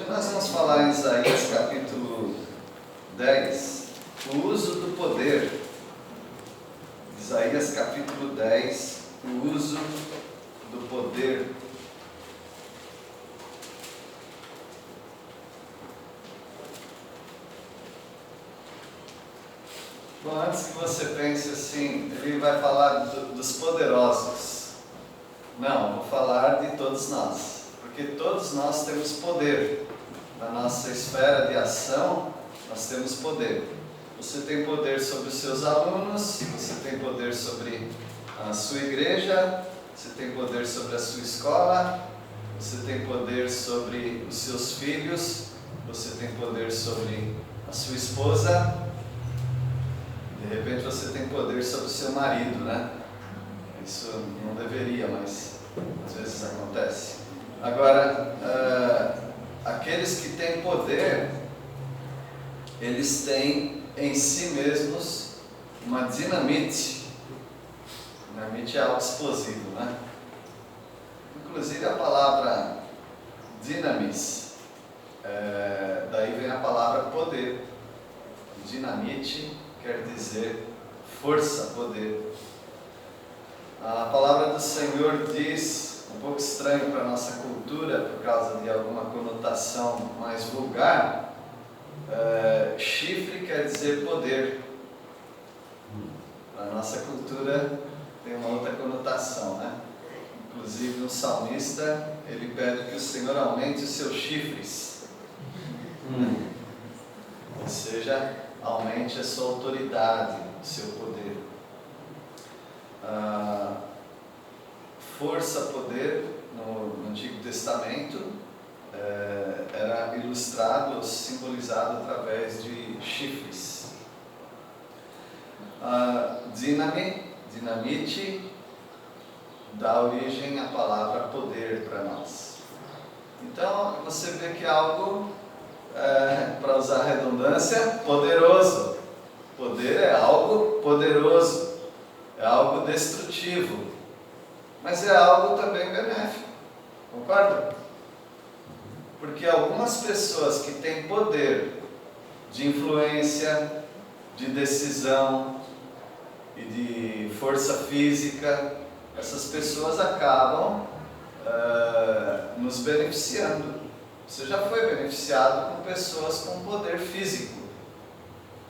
Hoje nós vamos falar em Isaías capítulo 10, o uso do poder. Isaías capítulo 10, o uso do poder. Bom, antes que você pense assim, ele vai falar dos poderosos. Não, vou falar de todos nós, porque todos nós temos poder. Na nossa esfera de ação, nós temos poder. Você tem poder sobre os seus alunos, você tem poder sobre a sua igreja, você tem poder sobre a sua escola, você tem poder sobre os seus filhos, você tem poder sobre a sua esposa. De repente você tem poder sobre o seu marido, né? Isso não deveria, mas às vezes acontece. Agora, aqueles que têm poder, eles têm em si mesmos uma dinamite. Dinamite é algo explosivo, né? Inclusive a palavra dinamis, daí vem a palavra poder. Dinamite quer dizer força, poder. A palavra do Senhor diz, um pouco estranho para a nossa cultura, por causa de alguma conotação mais vulgar, chifre quer dizer poder. Na nossa cultura tem uma outra conotação, né? Inclusive um salmista, ele pede que o Senhor aumente os seus chifres. Ou seja, aumente a sua autoridade, o seu poder. Força, poder, no Antigo Testamento, era ilustrado ou simbolizado através de chifres. Dinamite dá origem à palavra poder para nós. Então, você vê que é algo, para usar a redundância, poderoso. Poder é algo poderoso, é algo destrutivo, mas é algo também benéfico, concorda? Porque algumas pessoas que têm poder de influência, de decisão e de força física, essas pessoas acabam nos beneficiando. Você já foi beneficiado com pessoas com poder físico.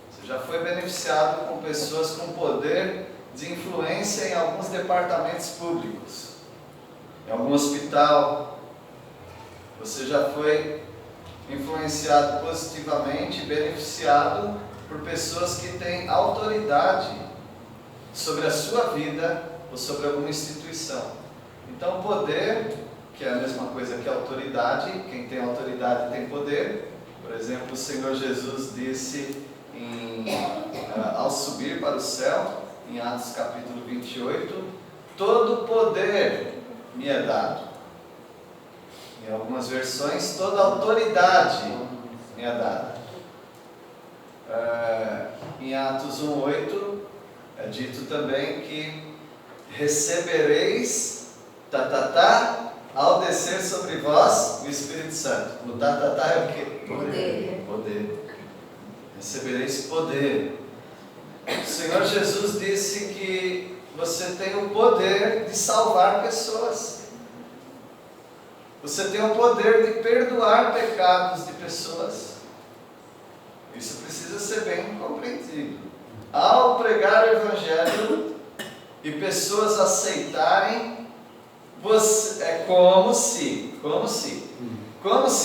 Você já foi beneficiado com pessoas com poder de influência em alguns departamentos públicos, em algum hospital. Você já foi influenciado positivamente, beneficiado por pessoas que têm autoridade sobre a sua vida ou sobre alguma instituição. Então, poder, que é a mesma coisa que autoridade, quem tem autoridade tem poder. Por exemplo, o Senhor Jesus disse ao subir para o céu, em Atos capítulo 28, todo poder me é dado. Em algumas versões, toda autoridade me é dada. Em Atos 1:8 é dito também que recebereis ao descer sobre vós o Espírito Santo. O é o quê? Poder. Recebereis poder. O Senhor Jesus disse que você tem o poder de salvar pessoas. Você tem o poder de perdoar pecados de pessoas. Isso precisa ser bem compreendido. Ao pregar o Evangelho e pessoas aceitarem, é como se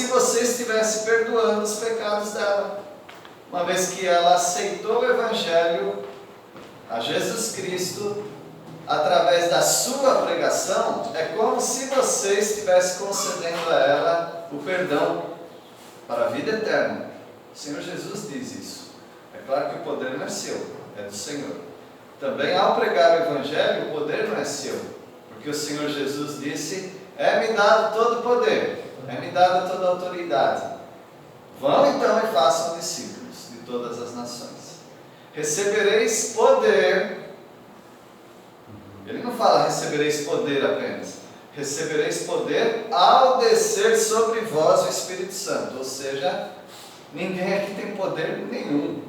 você estivesse perdoando os pecados dela. Uma vez que ela aceitou o Evangelho, a Jesus Cristo, através da sua pregação, é como se você estivesse concedendo a ela o perdão para a vida eterna. O Senhor Jesus diz isso. É claro que o poder não é seu, é do Senhor. Também ao pregar o Evangelho, o poder não é seu, porque o Senhor Jesus disse: é-me dado todo o poder, é-me dada toda a autoridade. Vão então e façam discípulos de todas as nações. Recebereis poder. Ele não fala recebereis poder apenas. recebereis poder ao descer sobre vós o Espírito Santo. Ou seja, ninguém aqui tem poder nenhum.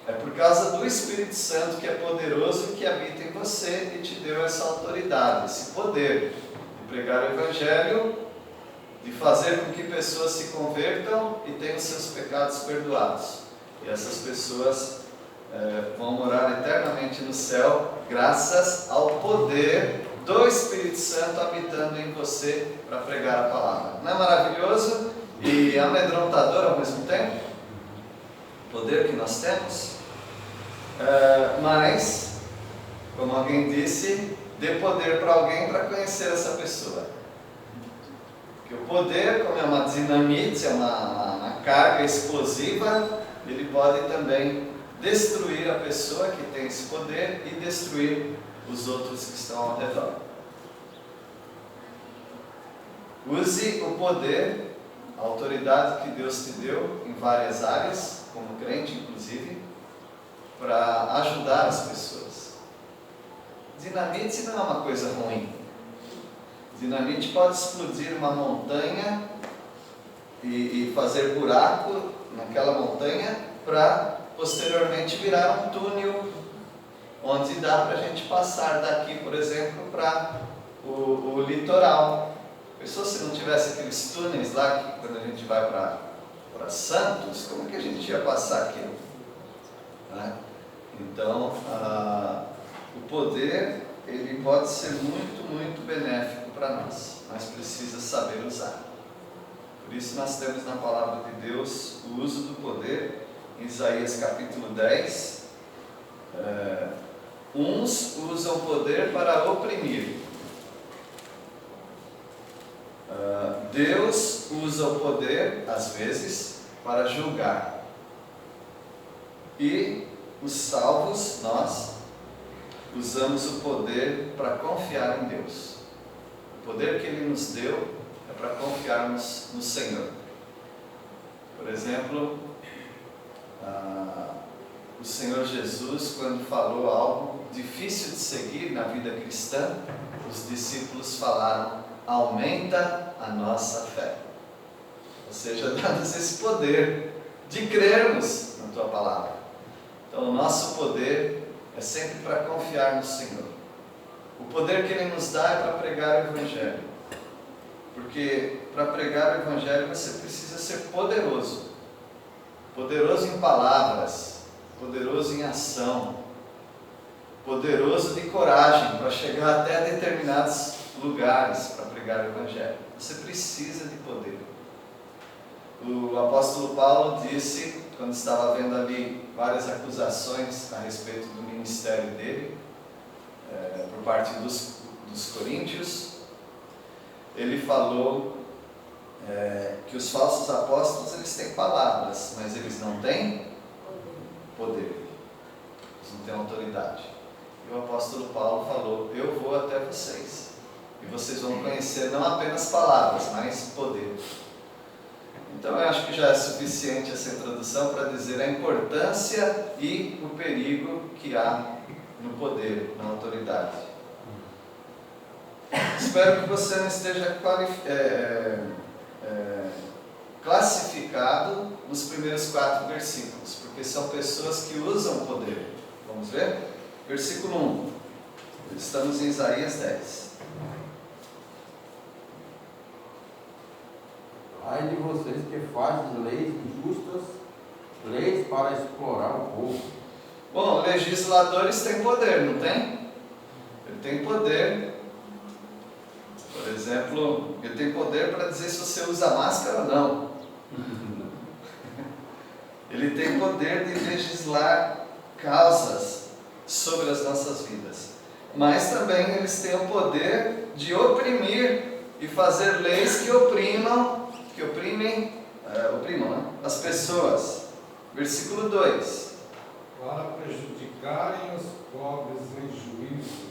É por causa do Espírito Santo, que é poderoso e que habita em você e te deu essa autoridade, esse poder de pregar o Evangelho, de fazer com que pessoas se convertam e tenham seus pecados perdoados. E essas pessoas vão morar eternamente no céu, graças ao poder do Espírito Santo habitando em você para pregar a palavra. Não é maravilhoso e amedrontador ao mesmo tempo? O poder que nós temos? Mas, como alguém disse, dê poder para alguém para conhecer essa pessoa. Porque o poder, como é uma dinamite, é uma carga explosiva, ele pode também destruir a pessoa que tem esse poder e destruir os outros que estão ao redor. Use o poder, a autoridade que Deus te deu em várias áreas, como crente inclusive, para ajudar as pessoas. Dinamite não é uma coisa ruim. Dinamite pode explodir uma montanha e fazer buraco naquela montanha para posteriormente virar um túnel onde dá para a gente passar daqui, por exemplo, para o litoral. Pensou se não tivesse aqueles túneis lá, que quando a gente vai para Santos, como é que a gente ia passar aqui? Então, o poder, ele pode ser muito, muito benéfico para nós, mas precisa saber usar. Por isso nós temos na palavra de Deus o uso do poder, em Isaías capítulo 10, uns usam o poder para oprimir. Deus usa o poder, às vezes, para julgar. E os salvos, nós, usamos o poder para confiar em Deus. O poder que Ele nos deu é para confiarmos no Senhor. Por exemplo, o Senhor Jesus, quando falou algo difícil de seguir na vida cristã, os discípulos falaram: aumenta a nossa fé. Ou seja, dá-nos esse poder de crermos na Tua palavra. Então, o nosso poder é sempre para confiar no Senhor. O poder que Ele nos dá é para pregar o Evangelho. Porque para pregar o Evangelho você precisa ser poderoso. Poderoso em palavras, poderoso em ação, poderoso de coragem para chegar até determinados lugares para pregar o Evangelho. Você precisa de poder. O apóstolo Paulo disse, quando estava vendo ali várias acusações a respeito do ministério dele, por parte dos coríntios, ele falou que os falsos apóstolos, eles têm palavras, mas eles não têm poder, eles não têm autoridade. E o apóstolo Paulo falou: eu vou até vocês, e vocês vão conhecer não apenas palavras, mas poder. Então eu acho que já é suficiente essa introdução para dizer a importância e o perigo que há no poder, na autoridade. Espero que você não esteja classificado nos primeiros 4 versículos, porque são pessoas que usam o poder. Vamos ver? Versículo 1. Estamos em Isaías 10. Ai de vocês que fazem leis injustas, leis para explorar o povo. Bom, legisladores têm poder, não tem? Ele tem poder. Por exemplo, ele tem poder para dizer se você usa máscara ou não. Ele tem poder de legislar causas sobre as nossas vidas. Mas também eles têm o poder de oprimir e fazer leis que oprimam as pessoas. Versículo 2. Para prejudicarem os pobres em juízo,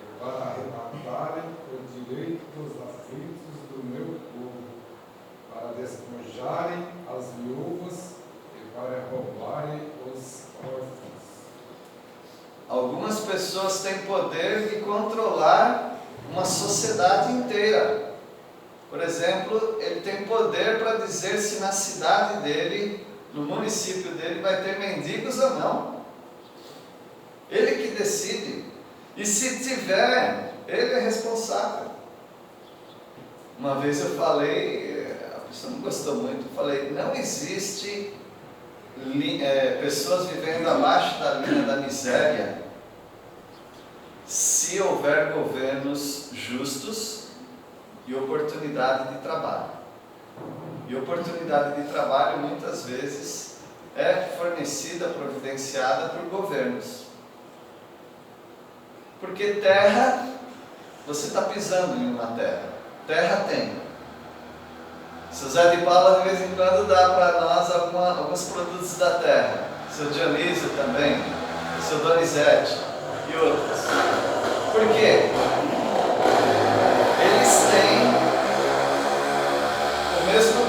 e para arrebatarem o direito dos aflitos do meu povo, para despojarem as viúvas e para roubarem os órfãos. Algumas pessoas têm poder de controlar uma sociedade inteira. Por exemplo, ele tem poder para dizer se na cidade dele, no município dele, vai ter mendigos ou não. Ele que decide. E se tiver, ele é responsável. Uma vez eu falei, a pessoa não gostou muito, eu falei, não existe pessoas vivendo abaixo da linha da miséria se houver governos justos e oportunidade de trabalho. E oportunidade de trabalho muitas vezes é fornecida, providenciada por governos. Porque terra, você está pisando em uma terra. Terra tem. Seu Zé de Paula de vez em quando dá para nós alguns produtos da terra. Seu Dionísio também, seu Donizete e outros. Por quê? Eles têm o mesmo,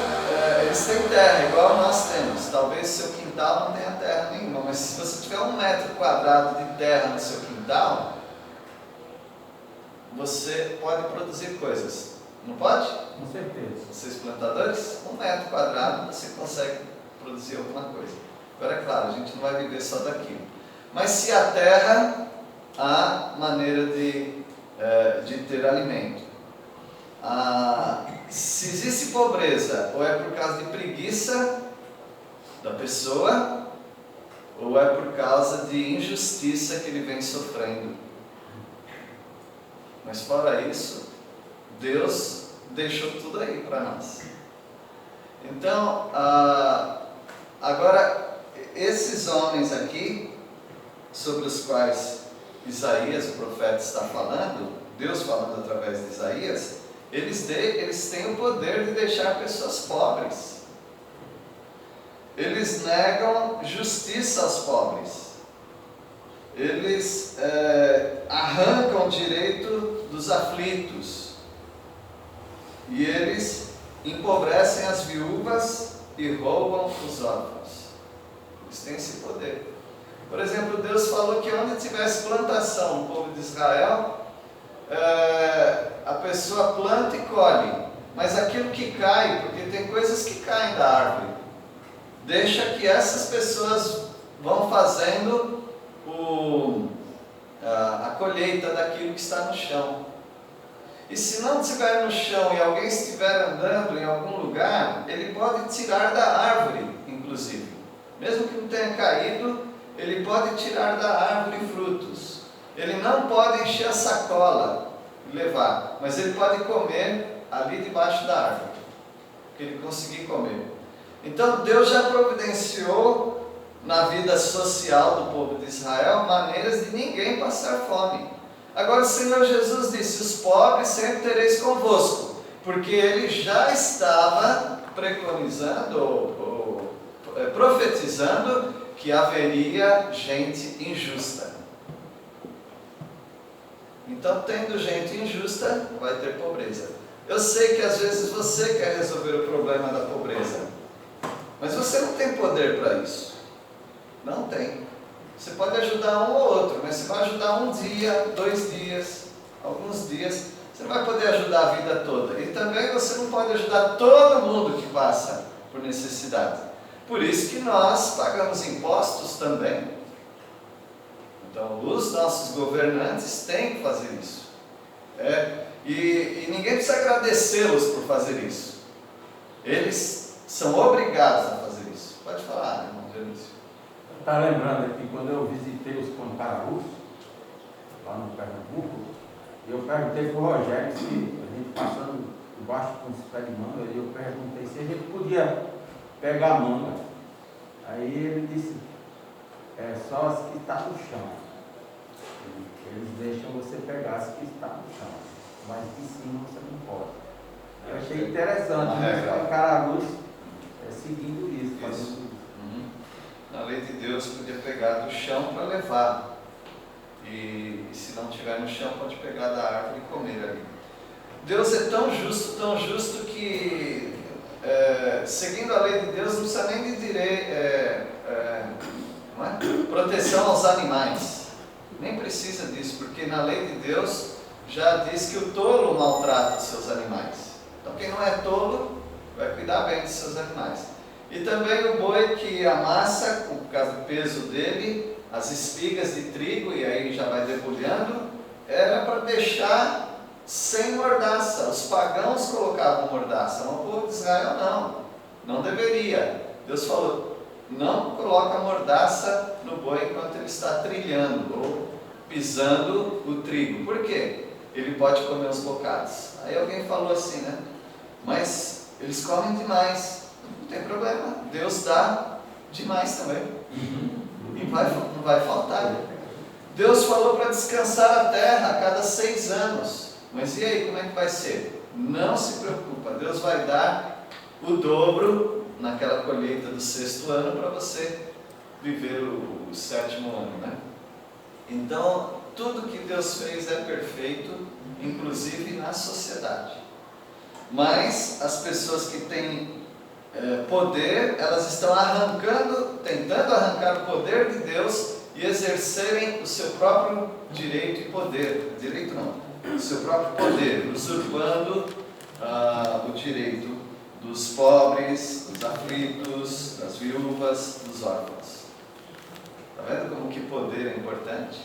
eles têm terra, igual nós temos. Talvez seu quintal não tenha terra nenhuma, mas se você tiver 1 metro quadrado de terra no seu quintal, você pode produzir coisas. Não pode? Com certeza. Vocês plantadores, 1 metro quadrado você consegue produzir alguma coisa. Agora é claro, a gente não vai viver só daquilo. Mas se a terra, há maneira de ter alimento. Se existe pobreza, ou é por causa de preguiça da pessoa, ou é por causa de injustiça que ele vem sofrendo. Mas fora isso, Deus deixou tudo aí para nós. Então, agora, esses homens aqui, sobre os quais Isaías, o profeta, está falando, Deus falando através de Isaías, eles têm o poder de deixar pessoas pobres. Eles negam justiça aos pobres. Eles arrancam o direito dos aflitos. E eles empobrecem as viúvas e roubam os órfãos. Eles têm esse poder. Por exemplo, Deus falou que onde tivesse plantação, o povo de Israel, a pessoa planta e colhe. Mas aquilo que cai, porque tem coisas que caem da árvore, deixa que essas pessoas vão fazendo a colheita daquilo que está no chão. E se não estiver no chão e alguém estiver andando em algum lugar, ele pode tirar da árvore, inclusive. Mesmo que não tenha caído, ele pode tirar da árvore frutos. Ele não pode encher a sacola e levar, mas ele pode comer ali debaixo da árvore, que ele conseguir comer. Então Deus já providenciou na vida social do povo de Israel maneiras de ninguém passar fome. Agora o Senhor Jesus disse: os pobres sempre tereis convosco, porque ele já estava preconizando ou profetizando que haveria gente injusta. Então, tendo gente injusta, vai ter pobreza. Eu sei que às vezes você quer resolver o problema da pobreza, mas você não tem poder para isso. Não tem. Você pode ajudar um ou outro, mas você vai ajudar um dia, 2 dias, alguns dias. Você não vai poder ajudar a vida toda. E também você não pode ajudar todo mundo que passa por necessidade. Por isso que nós pagamos impostos também. Então, os nossos governantes têm que fazer isso. E ninguém precisa agradecê-los por fazer isso. Eles são obrigados a fazer isso. Pode falar, irmão Dionísio. Está lembrando aqui, quando eu visitei os Pancarus, lá no Pernambuco, eu perguntei para o Rogério se a gente passando embaixo com os pés de manga, e eu perguntei se a gente podia pegar manga. Aí ele disse: só as que estão no chão. Eles deixam você pegar as que estão no chão, mas de cima você não pode. Eu achei interessante, os Pancarus seguindo isso. Fazendo isso. Na lei de Deus podia pegar do chão para levar. E se não tiver no chão, pode pegar da árvore e comer ali. Deus é tão justo que, seguindo a lei de Deus, não precisa nem de direito, proteção aos animais. Nem precisa disso, porque na lei de Deus, já diz que o tolo maltrata os seus animais. Então quem não é tolo vai cuidar bem dos seus animais. E também o boi que amassa, por causa do peso dele, as espigas de trigo, e aí já vai debulhando, era para deixar sem mordaça. Os pagãos colocavam mordaça, mas o povo de Israel não deveria. Deus falou, não coloca mordaça no boi enquanto ele está trilhando ou pisando o trigo. Por quê? Ele pode comer os bocados. Aí alguém falou assim, né? Mas eles comem demais. Não tem problema, Deus dá demais também. E não vai faltar. Deus falou para descansar a terra a cada 6 anos. Mas e aí, como é que vai ser? Não se preocupa, Deus vai dar o dobro naquela colheita do 6º ano para você viver o 7º ano, né? Então, tudo que Deus fez é perfeito, inclusive na sociedade. Mas as pessoas que têm poder, elas estão tentando arrancar o poder de Deus e exercerem o seu próprio direito e poder. Direito não, o seu próprio poder, usurpando o direito dos pobres, dos aflitos, das viúvas, dos órfãos. Está vendo como que poder é importante?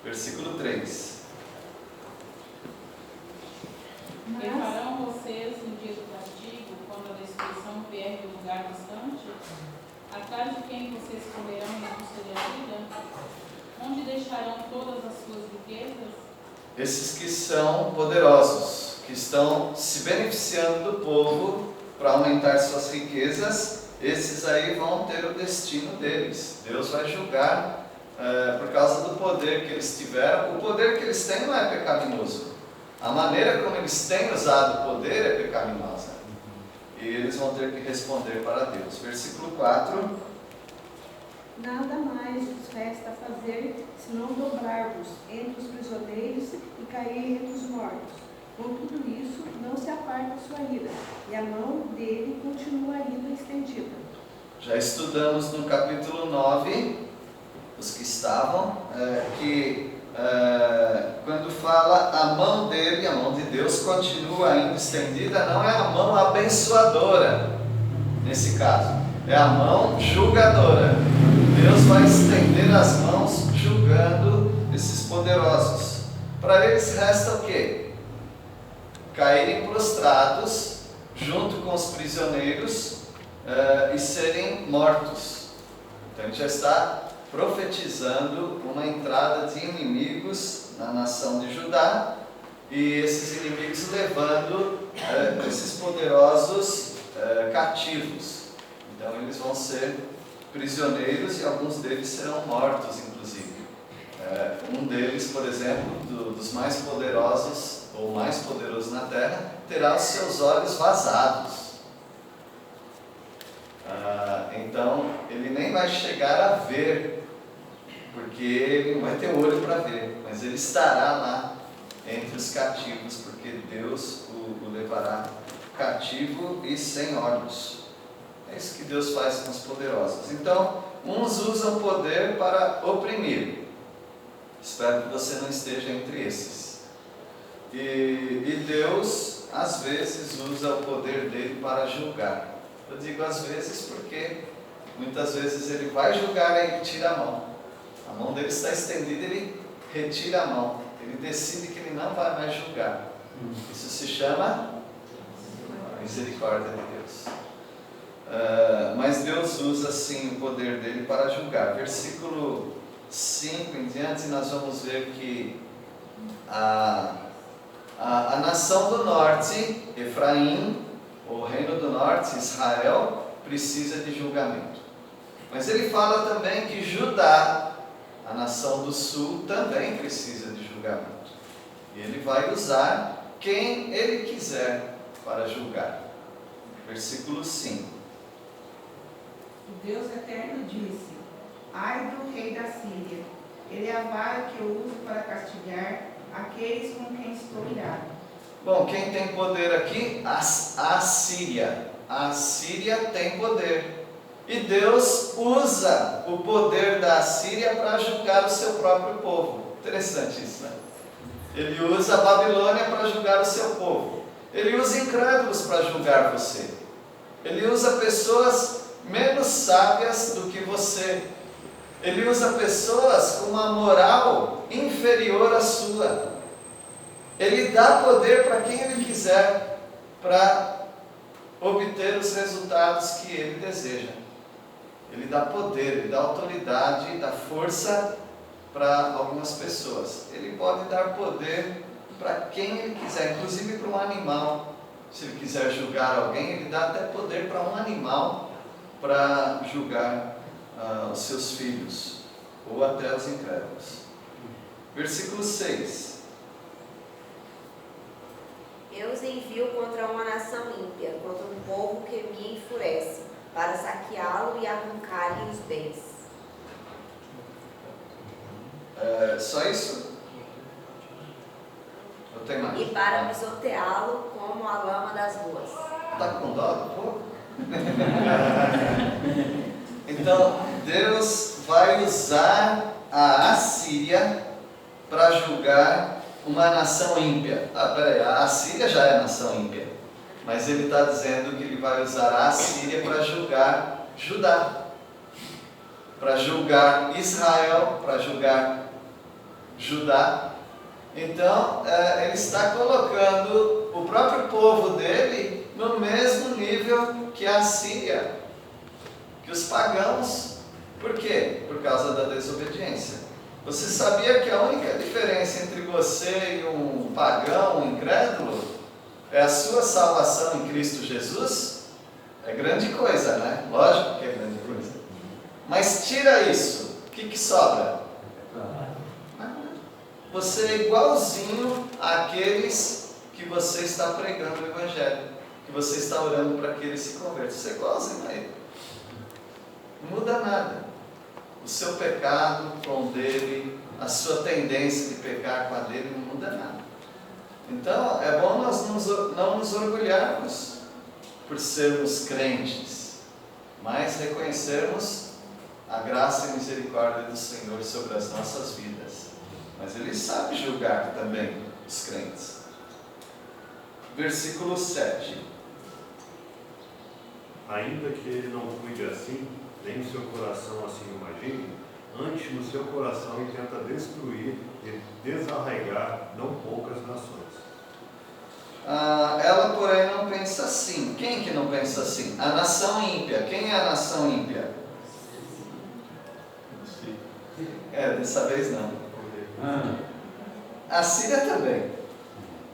Versículo 3. E farão vocês no dia do castigo, quando a destruição vier de lugar distante? Atrás de quem vocês comerão e a vida? Onde deixarão todas as suas riquezas? Esses que são poderosos, que estão se beneficiando do povo para aumentar suas riquezas, esses aí vão ter o destino deles. Deus vai julgar por causa do poder que eles tiveram. O poder que eles têm não é pecaminoso. A maneira como eles têm usado o poder é pecaminosa. E eles vão ter que responder para Deus. Versículo 4. Nada mais vos resta fazer, senão dobrar-vos entre os prisioneiros e cair entre os mortos. Com tudo isso, não se aparta a sua ira, e a mão dele continua ainda estendida. Já estudamos no capítulo 9, os que estavam, quando fala a mão dele, a mão de Deus continua ainda estendida, não é a mão abençoadora, nesse caso, é a mão julgadora. Deus vai estender as mãos julgando esses poderosos. Para eles resta o quê? Caírem prostrados junto com os prisioneiros e serem mortos. Então a gente já está profetizando uma entrada de inimigos na nação de Judá, e esses inimigos levando esses poderosos cativos. Então eles vão ser prisioneiros e alguns deles serão mortos, inclusive. Um deles, por exemplo, dos mais poderosos, ou mais poderoso na terra, terá os seus olhos vazados. Então ele nem vai chegar a ver, porque ele não vai ter olho para ver, mas ele estará lá entre os cativos, porque Deus o levará cativo e sem olhos. É isso que Deus faz com os poderosos. Então, uns usam poder para oprimir. Espero que você não esteja entre esses. E Deus, às vezes, usa o poder dele para julgar. Eu digo às vezes porque muitas vezes ele vai julgar e ele tira a mão. A mão dele está estendida, ele retira a mão. Ele decide que ele não vai mais julgar. Isso se chama misericórdia de Deus. Mas Deus usa sim o poder dele para julgar. Versículo 5 em diante, nós vamos ver que a nação do norte, Efraim, o reino do norte, Israel, precisa de julgamento. Mas ele fala também que Judá, a nação do sul, também precisa de julgamento. E ele vai usar quem ele quiser para julgar. Versículo 5. O Deus eterno disse: ai do rei da Síria, ele é a vara que eu uso para castigar aqueles com quem estou irado. Bom, quem tem poder aqui? A Síria. A Síria tem poder. E Deus usa o poder da Síria para julgar o seu próprio povo. Interessante isso, né? Ele usa a Babilônia para julgar o seu povo. Ele usa incrédulos para julgar você. Ele usa pessoas menos sábias do que você. Ele usa pessoas com uma moral inferior à sua. Ele dá poder para quem Ele quiser, para obter os resultados que Ele deseja. Ele dá poder, Ele dá autoridade, dá força para algumas pessoas. Ele pode dar poder para quem Ele quiser, inclusive para um animal. Se Ele quiser julgar alguém, Ele dá até poder para um animal para julgar os seus filhos, ou até os incrédulos. Versículo 6. Eu os envio contra uma nação ímpia, contra um povo que me enfurece, para saqueá-lo e arrancar-lhe os bens. Só isso? Ou tem mais? E para pisoteá-lo como a lama das ruas. Está com dó do povo? Então, Deus vai usar a Assíria para julgar uma nação ímpia. Peraí, a Assíria já é nação ímpia, mas ele está dizendo que ele vai usar a Assíria para julgar Judá, para julgar Israel, para julgar Judá. Então, ele está colocando o próprio povo dele no mesmo nível que a Assíria, que os pagãos. Por quê? Por causa da desobediência. Você sabia que a única diferença entre você e um pagão, um incrédulo, é a sua salvação em Cristo Jesus? É grande coisa, né? Lógico que é grande coisa. Mas tira isso, o que sobra? Você é igualzinho àqueles que você está pregando o Evangelho, que você está orando para que ele se converta. Você é igualzinho a ele. Não muda nada. O seu pecado com o dele, a sua tendência de pecar com a dele, não muda nada. Então, é bom nós não nos orgulharmos por sermos crentes, mas reconhecermos a graça e a misericórdia do Senhor sobre as nossas vidas. Mas Ele sabe julgar também os crentes. Versículo 7. Ainda que ele não cuide assim, nem o seu coração assim imagine, antes no seu coração intenta destruir e desarraigar não poucas nações. Ela, porém, não pensa assim. Quem que não pensa assim? A nação ímpia. Quem é a nação ímpia? Dessa vez não. A Síria também.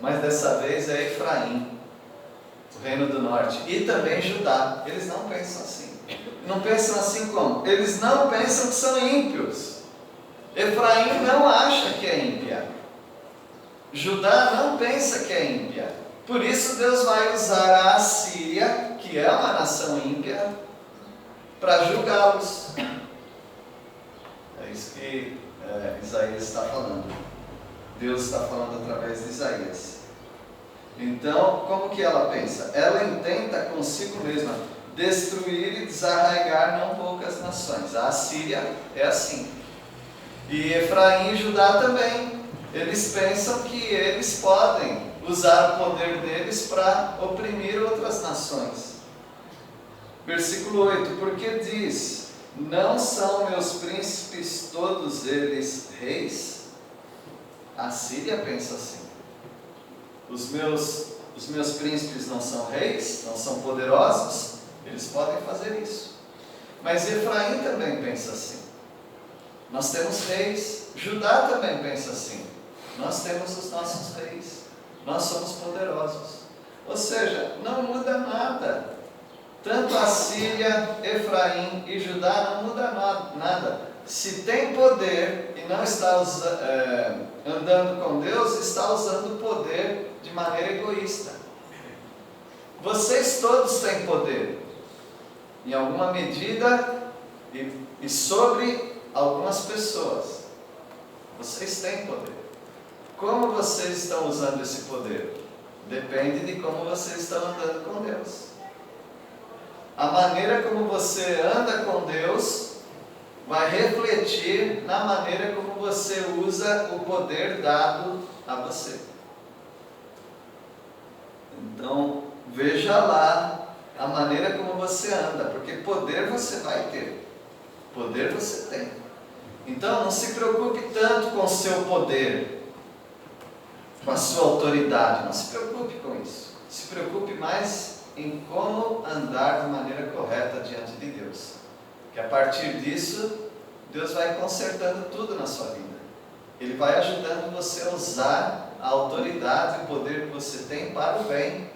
Mas dessa vez é Efraim, o reino do norte. E também Judá. Eles não pensam assim. Não pensam assim como? Eles não pensam que são ímpios. Efraim não acha que é ímpia. Judá não pensa que é ímpia. Por isso Deus vai usar a Assíria, que é uma nação ímpia, para julgá-los. É isso que Isaías está falando. Deus está falando através de Isaías. Então, como que ela pensa? Ela intenta consigo mesma destruir e desarraigar não poucas nações. A Assíria é assim. E Efraim e Judá também. Eles pensam que eles podem usar o poder deles para oprimir outras nações. Versículo 8. Porque diz: não são meus príncipes todos eles reis? A Síria pensa assim. Os meus príncipes não são reis? Não são poderosos? Eles podem fazer isso. Mas Efraim também pensa assim. Nós temos reis. Judá também pensa assim. Nós temos os nossos reis. Nós somos poderosos. Ou seja, não muda nada. Tanto a Síria, Efraim e Judá não muda nada. Se tem poder e não está andando com Deus, está usando o poder de maneira egoísta. Vocês todos têm poder. Em alguma medida e sobre algumas pessoas. Vocês têm poder. Como vocês estão usando esse poder? Depende de como vocês estão andando com Deus. A maneira como você anda com Deus vai refletir na maneira como você usa o poder dado a você. Então, veja lá a maneira como você anda, porque poder você vai ter. Poder você tem. Então, não se preocupe tanto com o seu poder, com a sua autoridade. Não se preocupe com isso. Se preocupe mais em como andar de maneira correta diante de Deus. Que a partir disso, Deus vai consertando tudo na sua vida. Ele vai ajudando você a usar a autoridade e o poder que você tem para o bem.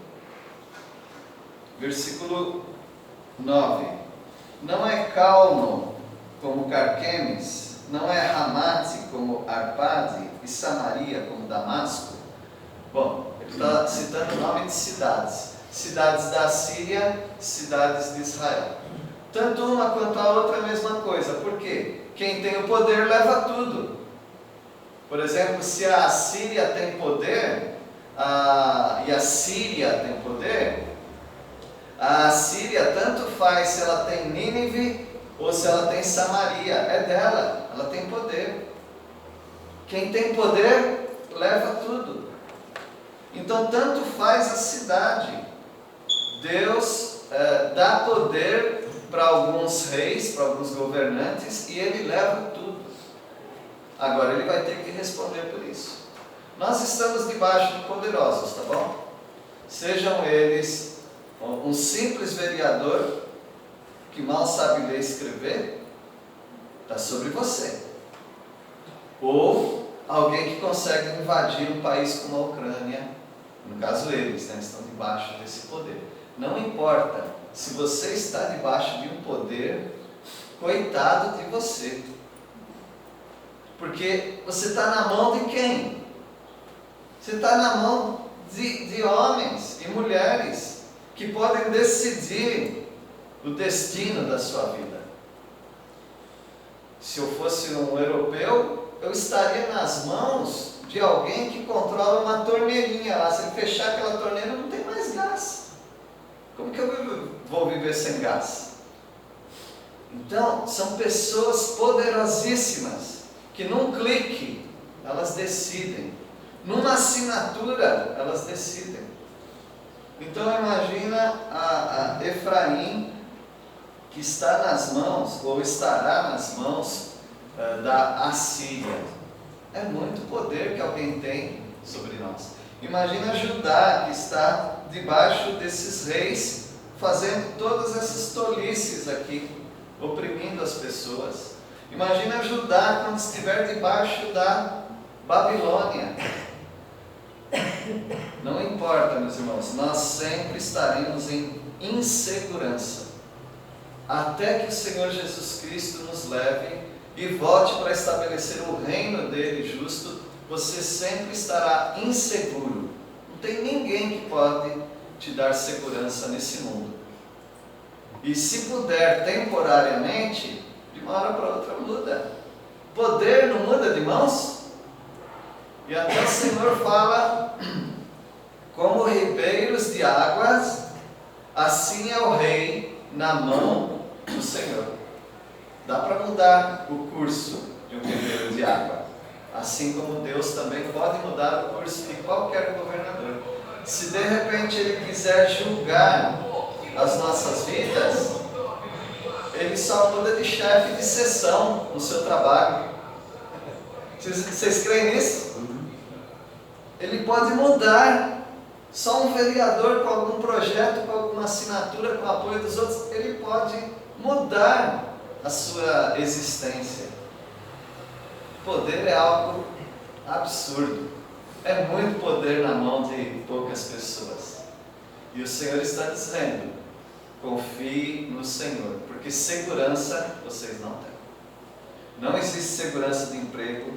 Versículo 9. Não é Calno como Carquemes, não é Ramate como Arpade e Samaria como Damasco. Bom, ele está citando o nome de cidades. Cidades da Síria, cidades de Israel. Tanto uma quanto a outra é a mesma coisa. Por quê? Quem tem o poder leva tudo. Por exemplo, se a Síria tem poder, e a Síria tem poder, a Síria tanto faz se ela tem Nínive ou se ela tem Samaria. É dela, ela tem poder. Quem tem poder leva tudo. Então tanto faz a cidade. Deus dá poder para alguns reis, para alguns governantes, e ele leva tudo. Agora ele vai ter que responder por isso. Nós estamos debaixo de poderosos, tá bom? Sejam eles um simples vereador que mal sabe ler e escrever, está sobre você. Ou alguém que consegue invadir um país como a Ucrânia, no caso eles, né, estão debaixo desse poder. Não importa se você está debaixo de um poder, coitado de você. Porque você está na mão de quem? Você está na mão de homens e mulheres que podem decidir o destino da sua vida. Se eu fosse um europeu, eu estaria nas mãos de alguém que controla uma torneirinha lá. Se ele fechar aquela torneira, não tem mais gás. Como que eu vou viver sem gás? Então, são pessoas poderosíssimas que num clique elas decidem, numa assinatura elas decidem. Então imagina a Efraim, que está nas mãos, ou estará nas mãos da Assíria. É muito poder que alguém tem sobre nós. Imagina Judá, que está debaixo desses reis, fazendo todas essas tolices aqui, oprimindo as pessoas. Imagina Judá quando estiver debaixo da Babilônia. Não importa, meus irmãos, nós sempre estaremos em insegurança, até que o Senhor Jesus Cristo nos leve e volte para estabelecer o reino dele justo. Você sempre estará inseguro. Não tem ninguém que pode te dar segurança nesse mundo. E se puder temporariamente, de uma hora para outra muda. Poder não muda de mãos? E até o Senhor fala, como ribeiros de águas, assim é o rei na mão do Senhor. Dá para mudar o curso de um ribeiro de água. Assim como Deus também pode mudar o curso de qualquer governador. Se de repente Ele quiser julgar as nossas vidas, Ele só muda de chefe de seção no seu trabalho. Vocês creem nisso? Ele pode mudar. Só um vereador com algum projeto, com alguma assinatura, com o apoio dos outros, ele pode mudar a sua existência. Poder é algo absurdo. É muito poder na mão de poucas pessoas. E o Senhor está dizendo, confie no Senhor, porque segurança vocês não têm. Não existe segurança de emprego,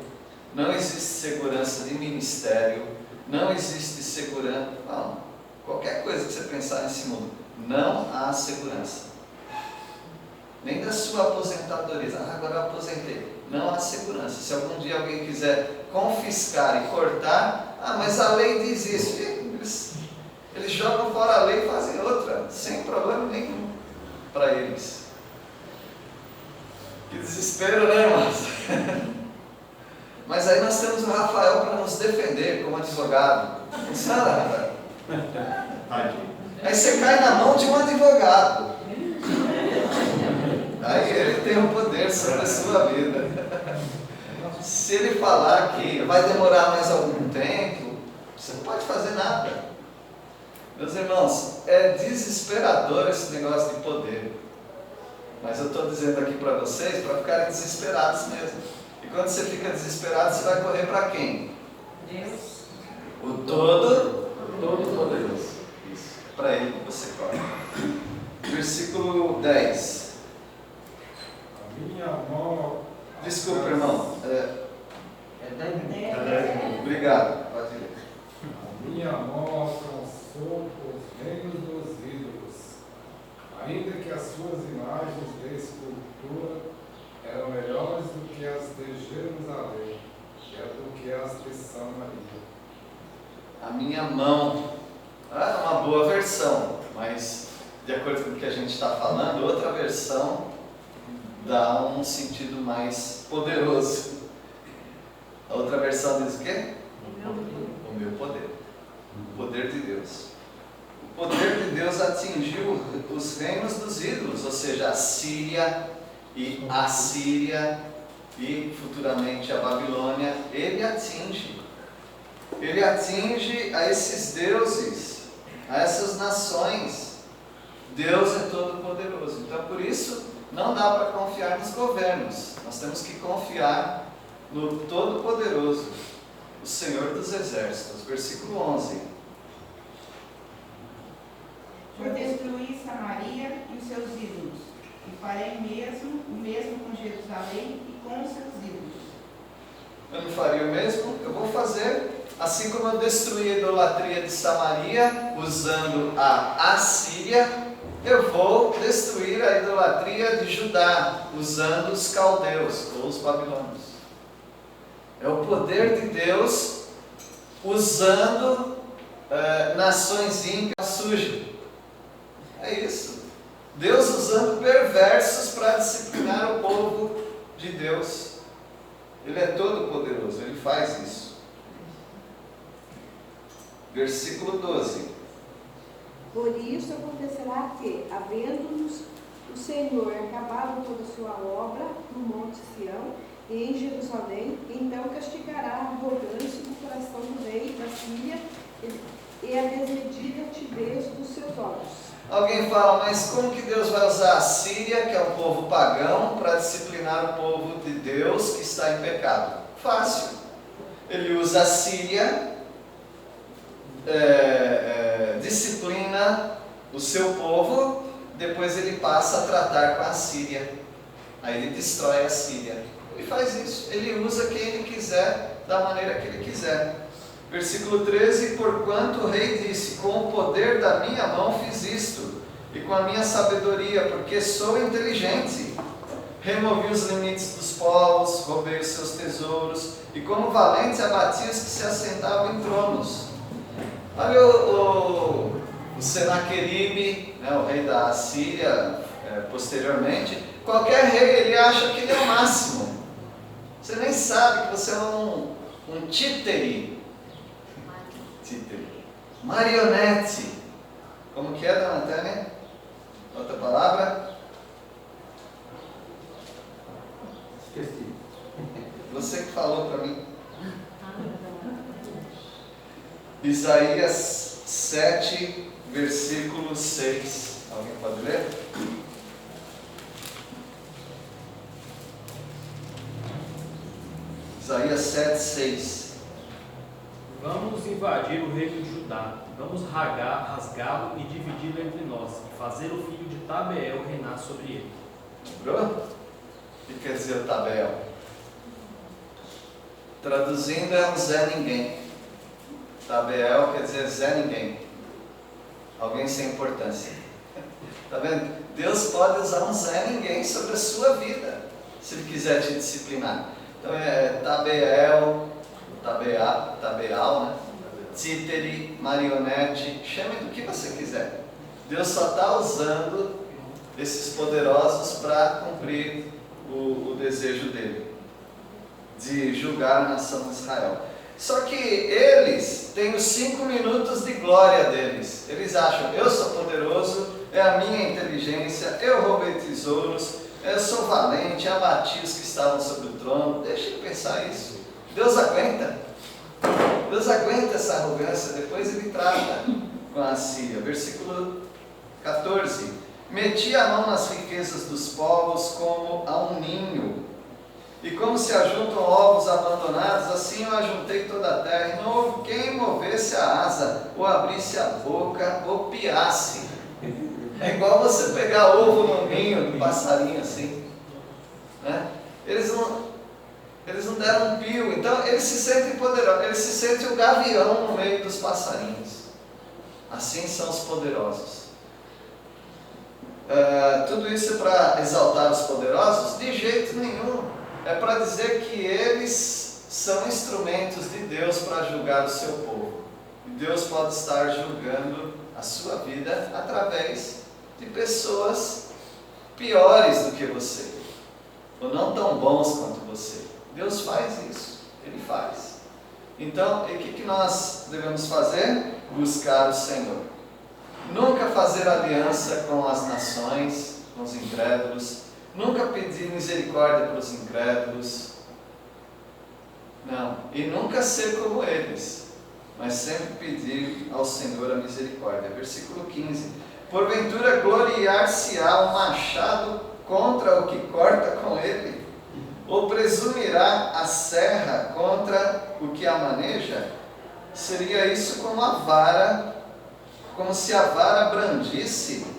não existe segurança de ministério, não existe segurança, não, qualquer coisa que você pensar nesse mundo, não há segurança. Nem da sua aposentadoria. Agora eu aposentei. Não há segurança. Se algum dia alguém quiser confiscar e cortar, mas a lei diz isso. Eles jogam fora a lei e fazem outra, sem problema nenhum para eles. Que desespero, né, irmãos? Mas aí nós temos o Rafael para nos defender como advogado. Funciona, Rafael? Tadinho. Aí você cai na mão de um advogado. Aí ele tem o poder sobre a sua vida. Se ele falar que vai demorar mais algum tempo, você não pode fazer nada. Meus irmãos, é desesperador esse negócio de poder. Mas eu estou dizendo aqui para vocês para ficarem desesperados mesmo. E quando você fica desesperado, você vai correr para quem? Deus. O Todo-Poderoso. Isso. Para ele que você corre. Versículo 10. A minha mão. Desculpa, irmão. É 10 minutos. Obrigado. Pode ler. A minha mão alcançou os reinos dos ídolos, ainda que as suas imagens de escultura eram melhores do que as de Jerusalém, do que as de Samaria. A minha mão. É uma boa versão, mas de acordo com o que a gente está falando, outra versão dá um sentido mais poderoso. A outra versão diz o quê? O meu poder. O poder de Deus. O poder de Deus atingiu os reinos dos ídolos, ou seja, a Síria e a Assíria e futuramente a Babilônia. Ele atinge a esses deuses, a essas nações. Deus é todo poderoso. Então por isso não dá para confiar nos governos. Nós temos que confiar no Todo-Poderoso, o Senhor dos Exércitos. Versículo 11. Por destruir Samaria e os seus ídolos, e farei o mesmo com Jerusalém e com os seus ídolos. Eu não faria o mesmo? Eu vou fazer, assim como eu destruí a idolatria de Samaria, usando a Assíria, eu vou destruir a idolatria de Judá, usando os caldeus, ou os babilônios. É o poder de Deus, usando nações ímpias sujas. É isso. Deus usando perversos para disciplinar o povo de Deus. Ele é todo poderoso, ele faz isso. Versículo 12. Por isso acontecerá que, havendo-nos o Senhor acabado toda a sua obra no Monte Sião e em Jerusalém, então castigará a arrogância do coração do rei da Síria e a desmedida altivez dos seus olhos. Alguém fala, mas como que Deus vai usar a Síria, que é um povo pagão, para disciplinar o povo de Deus que está em pecado? Fácil. Ele usa a Síria, disciplina o seu povo, depois ele passa a tratar com a Síria. Aí ele destrói a Síria. Ele faz isso. Ele usa quem ele quiser, da maneira que ele quiser. Versículo 13, porquanto o rei disse, com o poder da minha mão fiz isto, e com a minha sabedoria, porque sou inteligente. Removi os limites dos povos, roubei os seus tesouros, e como valente abati os que se assentavam em tronos. Olha o Senaqueribe, né, o rei da Assíria, posteriormente, qualquer rei, ele acha que ele é o máximo. Você nem sabe que você é um títere. Marionete. Como que é, dona Tânia? Outra palavra? Esqueci. Você que falou para mim. Isaías 7, versículo 6. Alguém pode ler? Isaías 7, 6. Vamos invadir o reino de Judá, vamos rasgá-lo e dividi-lo entre nós, e fazer o filho de Tabeel reinar sobre ele. Lembrou? O que quer dizer o Tabeel? Traduzindo é um Zé Ninguém. Tabeel quer dizer Zé Ninguém. Alguém sem importância. Está vendo? Deus pode usar um Zé Ninguém sobre a sua vida, se Ele quiser te disciplinar. Então é Tabeal, né? Títere, marionete, chame do que você quiser. Deus só está usando esses poderosos para cumprir o desejo dele. de julgar a nação de Israel. Só que eles têm os 5 minutos de glória deles. Eles acham, eu sou poderoso, é a minha inteligência, eu roubei tesouros, eu sou valente, abati os que estavam sobre o trono. Deixa ele pensar isso. Deus aguenta. Deus aguenta essa arrogância, depois ele trata com a Síria. Versículo 14. Meti a mão nas riquezas dos povos como a um ninho. E como se ajuntam ovos abandonados, assim eu ajuntei toda a terra, e não houve quem movesse a asa, ou abrisse a boca, ou piasse. É igual você pegar ovo no ninho do passarinho assim, né? Eles não deram um pio, então eles se sentem poderosos, eles se sentem o gavião no meio dos passarinhos. Assim são os poderosos. Tudo isso é para exaltar os poderosos? De jeito nenhum. É para dizer que eles são instrumentos de Deus para julgar o seu povo. E Deus pode estar julgando a sua vida através de pessoas piores do que você, ou não tão bons quanto você. Deus faz isso, Ele faz. Então, o que nós devemos fazer? Buscar o Senhor. Nunca fazer aliança com as nações, com os incrédulos. Nunca pedir misericórdia para os incrédulos. Não. E nunca ser como eles. Mas sempre pedir ao Senhor a misericórdia. Versículo 15. Porventura gloriar-se-á o machado contra o que corta com ele? Ou presumirá a serra contra o que a maneja? Seria isso como a vara, como se a vara brandisse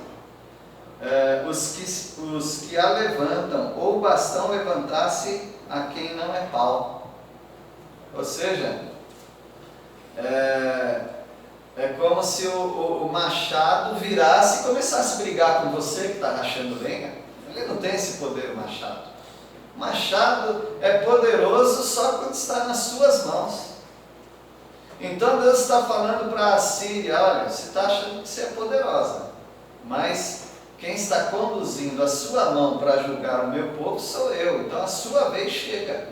os que a levantam, ou o bastão levantasse a quem não é pau. Ou seja, é como se o machado virasse e começasse a brigar com você que está rachando lenha. Ele não tem esse poder, o machado. O machado é poderoso só quando está nas suas mãos. Então Deus está falando para a Síria, olha, você está achando que você é poderosa, mas quem está conduzindo a sua mão para julgar o meu povo sou eu, então a sua vez chega.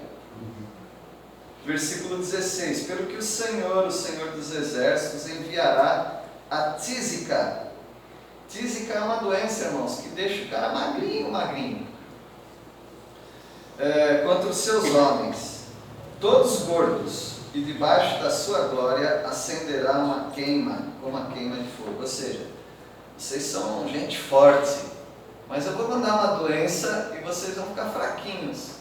Versículo 16, pelo que o Senhor dos Exércitos, enviará a tísica. Tísica é uma doença, irmãos, que deixa o cara magrinho, contra os seus homens, todos gordos, e debaixo da sua glória acenderá uma queima, como uma queima de fogo. Ou seja, vocês são gente forte, mas eu vou mandar uma doença e vocês vão ficar fraquinhos.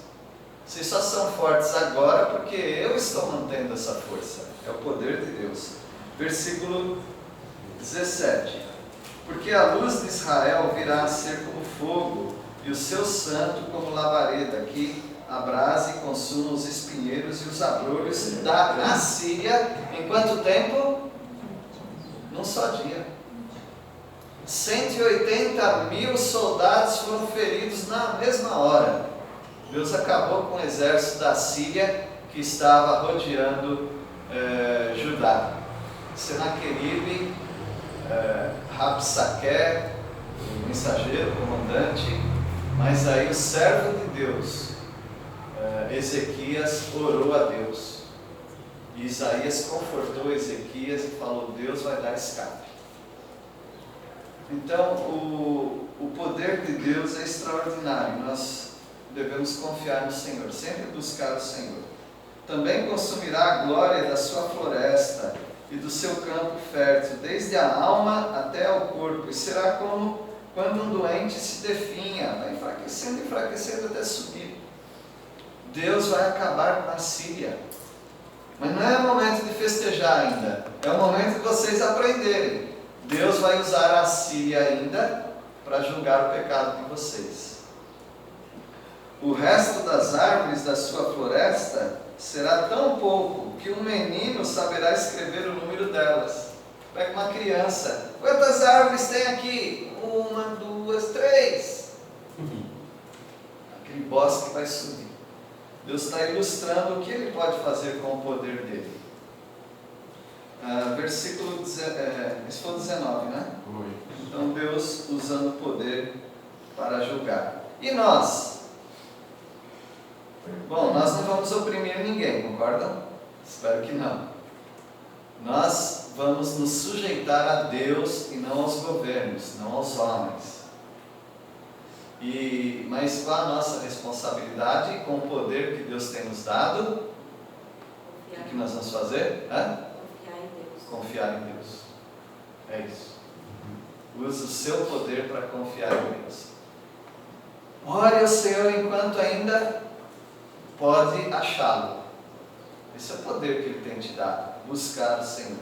Vocês só são fortes agora porque eu estou mantendo essa força. É o poder de Deus. Versículo 17. Porque a luz de Israel virá a ser como fogo, e o seu santo como labareda, que abrase e consuma os espinheiros e os abrolhos da Assíria. Em quanto tempo? Num só dia. 180.000 soldados foram feridos na mesma hora. Deus acabou com o exército da Síria que estava rodeando Judá. Senaqueribe, Rabsaque, o mensageiro, o comandante, mas aí o servo de Deus, Ezequias, orou a Deus. E Isaías confortou Ezequias e falou: Deus vai dar escape. Então, o poder de Deus é extraordinário. Nós devemos confiar no Senhor, sempre buscar o Senhor. Também consumirá a glória da sua floresta e do seu campo fértil, desde a alma até ao corpo, e será como quando um doente se definha, vai enfraquecendo, enfraquecendo até subir. Deus vai acabar com a Síria. Mas não é o momento de festejar ainda, é o momento de vocês aprenderem. Deus vai usar a Síria ainda para julgar o pecado de vocês. O resto das árvores da sua floresta será tão pouco que um menino saberá escrever o número delas. Pega uma criança: quantas árvores tem aqui? 1, 2, 3. Aquele bosque vai subir. Deus está ilustrando o que Ele pode fazer com o poder dele. Versículo esse foi 19, né? Então Deus usando o poder para julgar. E nós? Bom, nós não vamos oprimir ninguém, concordam? Espero que não. Nós vamos nos sujeitar a Deus e não aos governos, não aos homens. Mas qual a nossa responsabilidade e com o poder que Deus tem nos dado? O que nós vamos fazer? Confiar em Deus. Confiar em Deus. É isso. Use o seu poder para confiar em Deus. Ore ao Senhor enquanto ainda pode achá-lo. Esse é o poder que Ele tem te dado. Buscar o Senhor.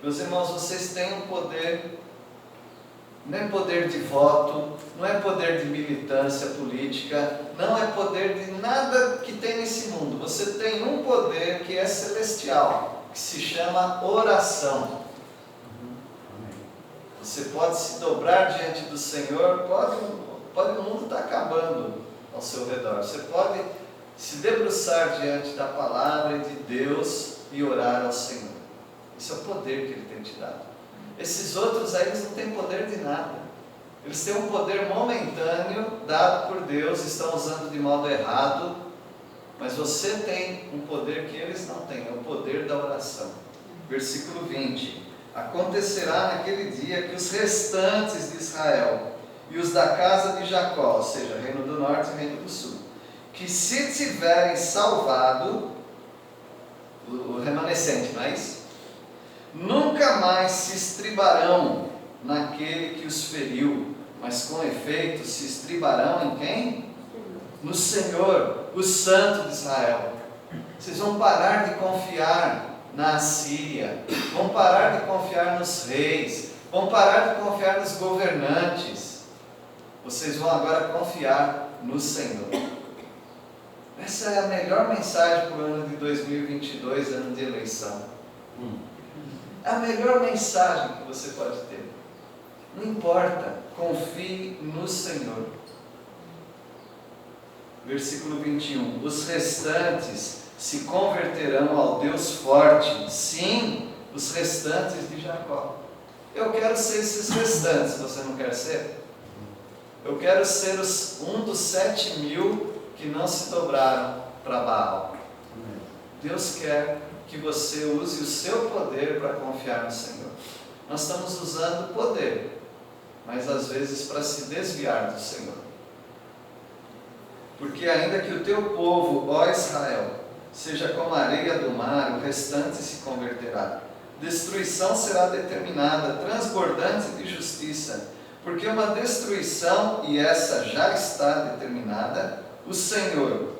Meus irmãos, vocês têm um poder. Não é poder de voto, não é poder de militância política, não é poder de nada que tem nesse mundo. Você tem um poder que é celestial, que se chama oração. Você pode se dobrar diante do Senhor, pode o mundo estar acabando ao seu redor. Você pode se debruçar diante da palavra de Deus e orar ao Senhor. Esse é o poder que Ele tem te dado. Esses outros aí, eles não têm poder de nada. Eles têm um poder momentâneo dado por Deus, estão usando de modo errado, mas você tem um poder que eles não têm, é o poder da oração. Versículo 20: acontecerá naquele dia que os restantes de Israel e os da casa de Jacó, ou seja, reino do norte e reino do sul, que se tiverem salvado, o remanescente, não é isso? Nunca mais se estribarão naquele que os feriu, mas com efeito se estribarão em quem? No Senhor, o Santo de Israel. Vocês vão parar de confiar na Assíria, vão parar de confiar nos reis, vão parar de confiar nos governantes. Vocês vão agora confiar no Senhor. Essa é a melhor mensagem para o ano de 2022, ano de eleição. É a melhor mensagem que você pode ter. Não importa, confie no Senhor. Versículo 21: os restantes se converterão ao Deus forte, sim, os restantes de Jacó. Eu quero ser esses restantes, você não quer ser? Eu quero ser um dos 7.000 que não se dobraram para Baal. Deus quer que você use o seu poder para confiar no Senhor. Nós estamos usando poder, mas às vezes para se desviar do Senhor. Porque ainda que o teu povo, ó Israel, seja como a areia do mar, o restante se converterá. Destruição será determinada, transbordante de justiça, porque uma destruição, e essa já está determinada, o Senhor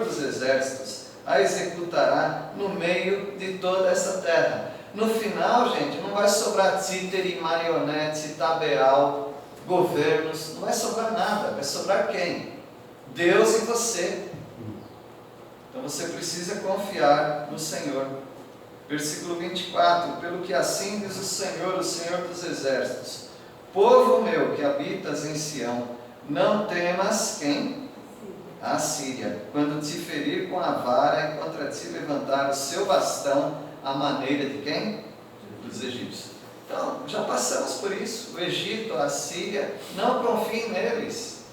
dos exércitos, a executará no meio de toda essa terra. No final, gente, não vai sobrar títere, marionete, tabeal, governos, não vai sobrar nada. Vai sobrar quem? Deus e você. Então você precisa confiar no Senhor. Versículo 24: pelo que assim diz o Senhor dos exércitos: povo meu que habitas em Sião, não temas quem? A Síria, quando te ferir com a vara e contra ti levantar o seu bastão, à maneira de quem? Dos egípcios. Então, já passamos por isso. O Egito, a Síria, não confiem neles.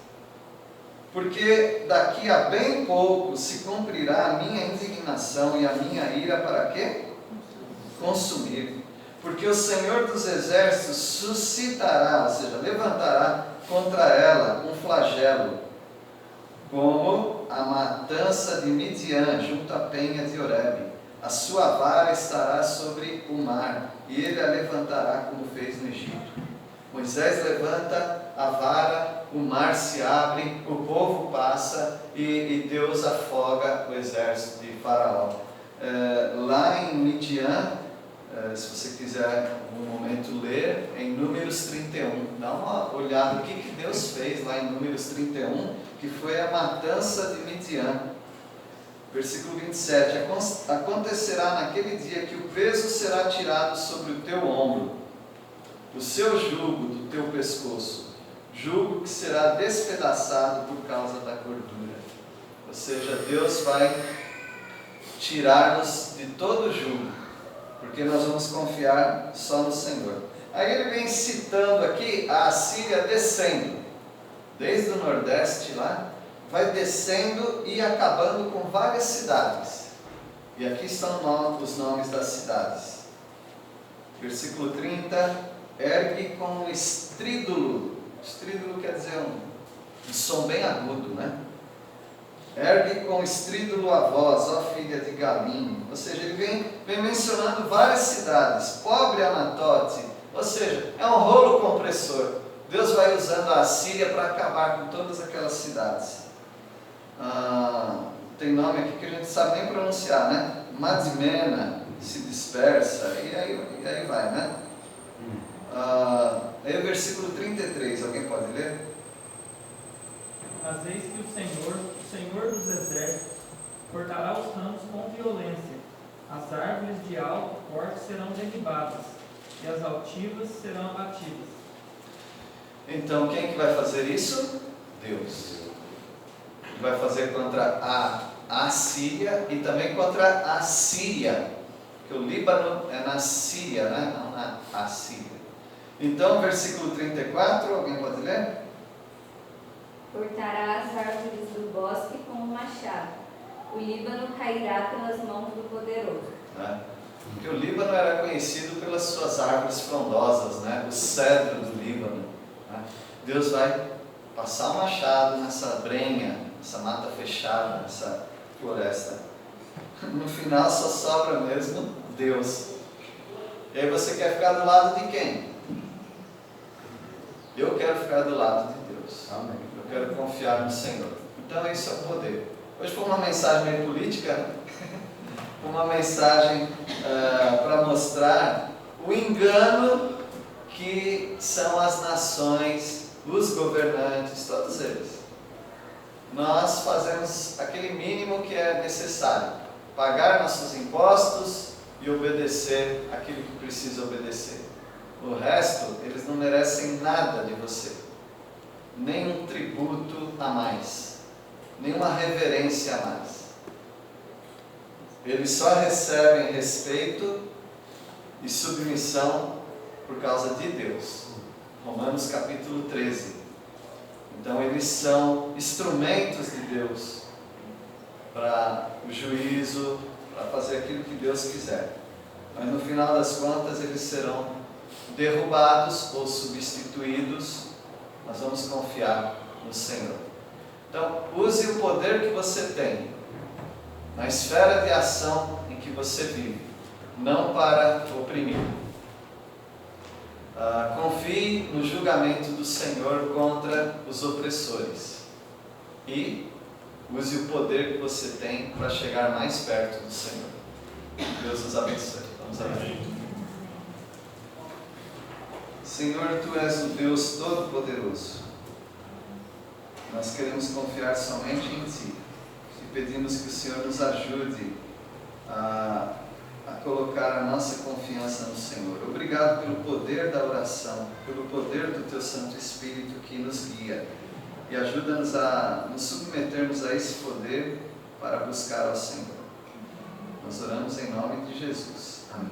Porque daqui a bem pouco se cumprirá a minha indignação e a minha ira para quê? Consumir. Porque o Senhor dos exércitos suscitará, ou seja, levantará contra ela um flagelo, como a matança de Midian junto à penha de Horebe. A sua vara estará sobre o mar, e ele a levantará como fez no Egito. Moisés levanta a vara, o mar se abre, o povo passa e Deus afoga o exército de Faraó. Lá em Midian, se você quiser um momento ler, em Números 31, dá uma olhada no que Deus fez lá em Números 31, que foi a matança de Midian. Versículo 27: acontecerá naquele dia que o peso será tirado sobre o teu ombro, o seu jugo do teu pescoço, jugo que será despedaçado por causa da gordura. Ou seja, Deus vai tirar-nos de todo o jugo, porque nós vamos confiar só no Senhor. Aí ele vem citando aqui a Assíria descendo, desde o nordeste lá, vai descendo e acabando com várias cidades. E aqui estão os nomes das cidades. Versículo 30, ergue com estrídulo. Estrídulo quer dizer um som bem agudo, né? Ergue com estrídulo a voz, ó filha de Galim. Ou seja, ele vem mencionando várias cidades. Pobre Anatote. Ou seja, é um rolo compressor. Deus vai usando a Assíria para acabar com todas aquelas cidades. Tem nome aqui que a gente não sabe nem pronunciar, né? Madimena se dispersa, e aí vai, né? Aí o versículo 33, alguém pode ler? Mas eis que o Senhor dos exércitos, cortará os ramos com violência, as árvores de alto porte serão derribadas, e as altivas serão abatidas. Então, quem que vai fazer isso? Deus. Ele vai fazer contra a Assíria e também contra a Síria, porque o Líbano é na Síria, né? Não na Assíria. Então, versículo 34, alguém pode ler? Cortará as árvores do bosque com um machado, o Líbano cairá pelas mãos do poderoso. Porque o Líbano era conhecido pelas suas árvores frondosas, né? O cedro do Líbano. Né? Deus vai passar um machado nessa brenha, nessa mata fechada, nessa floresta. No final só sobra mesmo Deus. E aí você quer ficar do lado de quem? Eu quero ficar do lado de Deus. Amém. Eu quero confiar no Senhor. Então esse é o poder. Hoje foi uma mensagem meio política, né? Uma mensagem para mostrar o engano que são as nações, os governantes, todos eles. Nós fazemos aquele mínimo que é necessário, pagar nossos impostos e obedecer aquilo que precisa obedecer. O resto, eles não merecem nada de você, nem um tributo a mais, nenhuma reverência a mais. Eles só recebem respeito e submissão por causa de Deus. Romanos capítulo 13. Então eles são instrumentos de Deus para o juízo, para fazer aquilo que Deus quiser. Mas no final das contas eles serão derrubados ou substituídos. Nós vamos confiar no Senhor. Então use o poder que você tem na esfera de ação em que você vive, não para oprimir. Confie no julgamento do Senhor contra os opressores e use o poder que você tem para chegar mais perto do Senhor. Deus nos abençoe. Vamos orar. Senhor, Tu és o Deus Todo-Poderoso. Nós queremos confiar somente em Ti. E pedimos que o Senhor nos ajude a colocar a nossa confiança no Senhor. Obrigado pelo poder da oração, pelo poder do Teu Santo Espírito que nos guia. E ajuda-nos a nos submetermos a esse poder para buscar ao Senhor. Nós oramos em nome de Jesus. Amém.